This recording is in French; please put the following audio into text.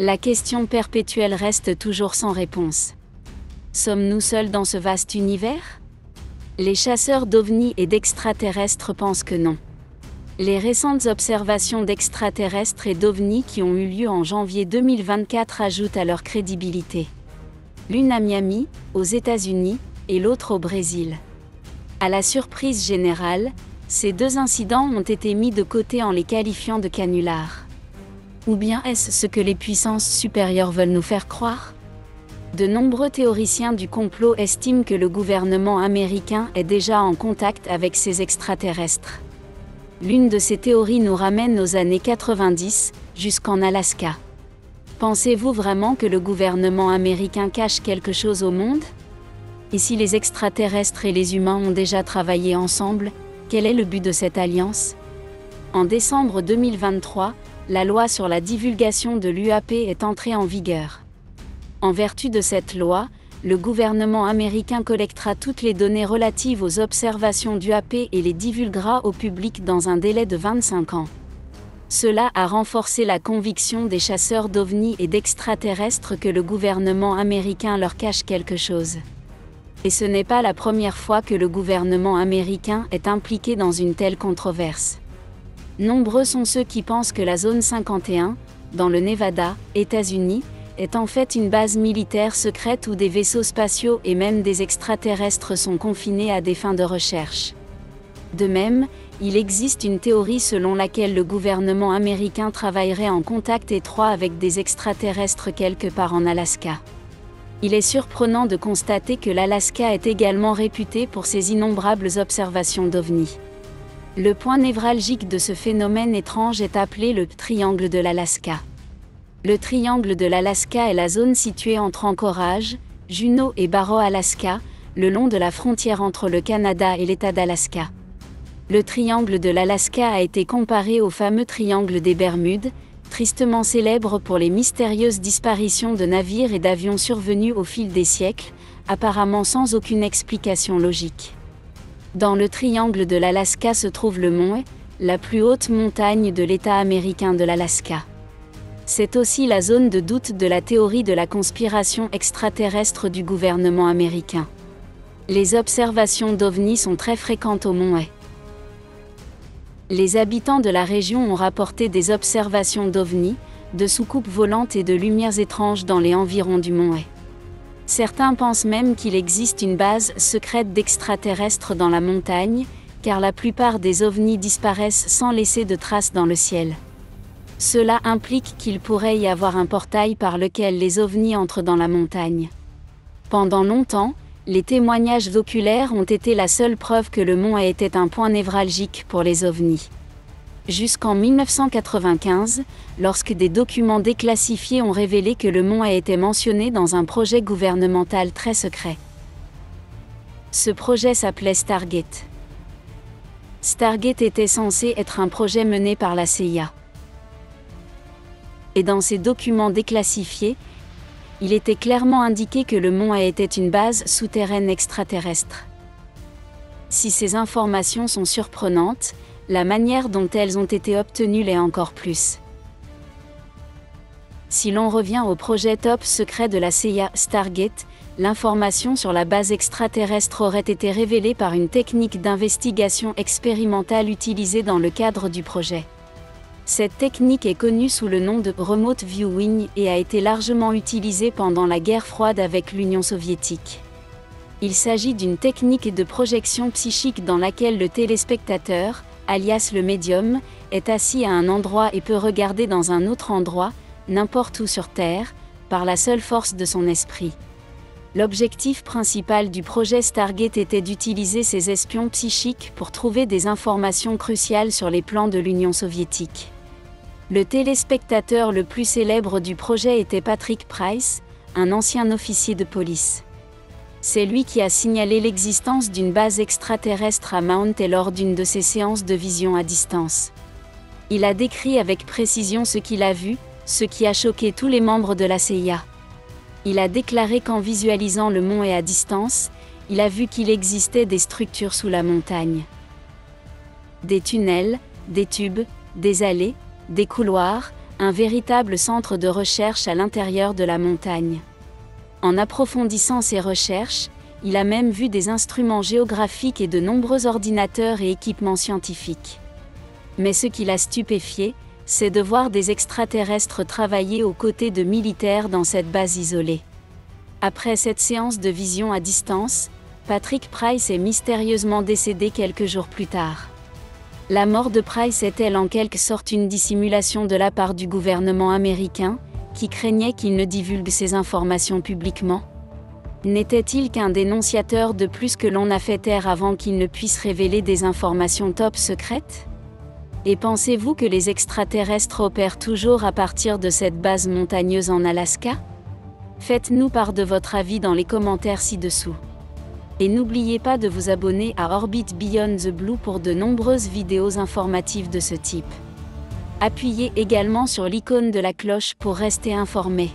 La question perpétuelle reste toujours sans réponse. Sommes-nous seuls dans ce vaste univers? Les chasseurs d'ovnis et d'extraterrestres pensent que non. Les récentes observations d'extraterrestres et d'ovnis qui ont eu lieu en janvier 2024 ajoutent à leur crédibilité. L'une à Miami, aux États-Unis, et l'autre au Brésil. À la surprise générale, ces deux incidents ont été mis de côté en les qualifiant de canulars. Ou bien est-ce ce que les puissances supérieures veulent nous faire croire? De nombreux théoriciens du complot estiment que le gouvernement américain est déjà en contact avec ces extraterrestres. L'une de ces théories nous ramène aux années 90, jusqu'en Alaska. Pensez-vous vraiment que le gouvernement américain cache quelque chose au monde? Et si les extraterrestres et les humains ont déjà travaillé ensemble, quel est le but de cette alliance? En décembre 2023, la loi sur la divulgation de l'UAP est entrée en vigueur. En vertu de cette loi, le gouvernement américain collectera toutes les données relatives aux observations d'UAP et les divulguera au public dans un délai de 25 ans. Cela a renforcé la conviction des chasseurs d'ovnis et d'extraterrestres que le gouvernement américain leur cache quelque chose. Et ce n'est pas la première fois que le gouvernement américain est impliqué dans une telle controverse. Nombreux sont ceux qui pensent que la zone 51, dans le Nevada, États-Unis, est en fait une base militaire secrète où des vaisseaux spatiaux et même des extraterrestres sont confinés à des fins de recherche. De même, il existe une théorie selon laquelle le gouvernement américain travaillerait en contact étroit avec des extraterrestres quelque part en Alaska. Il est surprenant de constater que l'Alaska est également réputé pour ses innombrables observations d'ovnis. Le point névralgique de ce phénomène étrange est appelé le triangle de l'Alaska. Le triangle de l'Alaska est la zone située entre Anchorage, Juneau et Barrow, Alaska, le long de la frontière entre le Canada et l'État d'Alaska. Le triangle de l'Alaska a été comparé au fameux triangle des Bermudes, tristement célèbre pour les mystérieuses disparitions de navires et d'avions survenus au fil des siècles, apparemment sans aucune explication logique. Dans le triangle de l'Alaska se trouve le mont Hood, la plus haute montagne de l'État américain de l'Alaska. C'est aussi la zone de doute de la théorie de la conspiration extraterrestre du gouvernement américain. Les observations d'ovnis sont très fréquentes au mont Hood. Les habitants de la région ont rapporté des observations d'ovnis, de soucoupes volantes et de lumières étranges dans les environs du mont Hood. Certains pensent même qu'il existe une base secrète d'extraterrestres dans la montagne, car la plupart des ovnis disparaissent sans laisser de traces dans le ciel. Cela implique qu'il pourrait y avoir un portail par lequel les ovnis entrent dans la montagne. Pendant longtemps, les témoignages oculaires ont été la seule preuve que le mont Hood était un point névralgique pour les ovnis. Jusqu'en 1995, lorsque des documents déclassifiés ont révélé que le mont Hood était mentionné dans un projet gouvernemental très secret. Ce projet s'appelait Stargate. Stargate était censé être un projet mené par la CIA. Et dans ces documents déclassifiés, il était clairement indiqué que le mont Hood était une base souterraine extraterrestre. Si ces informations sont surprenantes, la manière dont elles ont été obtenues l'est encore plus. Si l'on revient au projet top secret de la CIA, Stargate, l'information sur la base extraterrestre aurait été révélée par une technique d'investigation expérimentale utilisée dans le cadre du projet. Cette technique est connue sous le nom de Remote Viewing et a été largement utilisée pendant la guerre froide avec l'Union soviétique. Il s'agit d'une technique de projection psychique dans laquelle le téléspectateur, alias le médium, est assis à un endroit et peut regarder dans un autre endroit, n'importe où sur Terre, par la seule force de son esprit. L'objectif principal du projet Stargate était d'utiliser ces espions psychiques pour trouver des informations cruciales sur les plans de l'Union soviétique. Le téléspectateur le plus célèbre du projet était Patrick Price, un ancien officier de police. C'est lui qui a signalé l'existence d'une base extraterrestre à Mount Hood lors d'une de ses séances de vision à distance. Il a décrit avec précision ce qu'il a vu, ce qui a choqué tous les membres de la CIA. Il a déclaré qu'en visualisant le mont Hood à distance, il a vu qu'il existait des structures sous la montagne. Des tunnels, des tubes, des allées, des couloirs, Un véritable centre de recherche à l'intérieur de la montagne. En approfondissant ses recherches, il a même vu des instruments géographiques et de nombreux ordinateurs et équipements scientifiques. Mais ce qui l'a stupéfié, c'est de voir des extraterrestres travailler aux côtés de militaires dans cette base isolée. Après cette séance de vision à distance, Patrick Price est mystérieusement décédé quelques jours plus tard. La mort de Price est-elle en quelque sorte une dissimulation de la part du gouvernement américain, qui craignait qu'il ne divulgue ces informations publiquement ? N'était-il qu'un dénonciateur de plus que l'on a fait taire avant qu'il ne puisse révéler des informations top secrètes ? Et pensez-vous que les extraterrestres opèrent toujours à partir de cette base montagneuse en Alaska ? Faites-nous part de votre avis dans les commentaires ci-dessous. Et n'oubliez pas de vous abonner à Orbit Beyond the Blue pour de nombreuses vidéos informatives de ce type. Appuyez également sur l'icône de la cloche pour rester informé.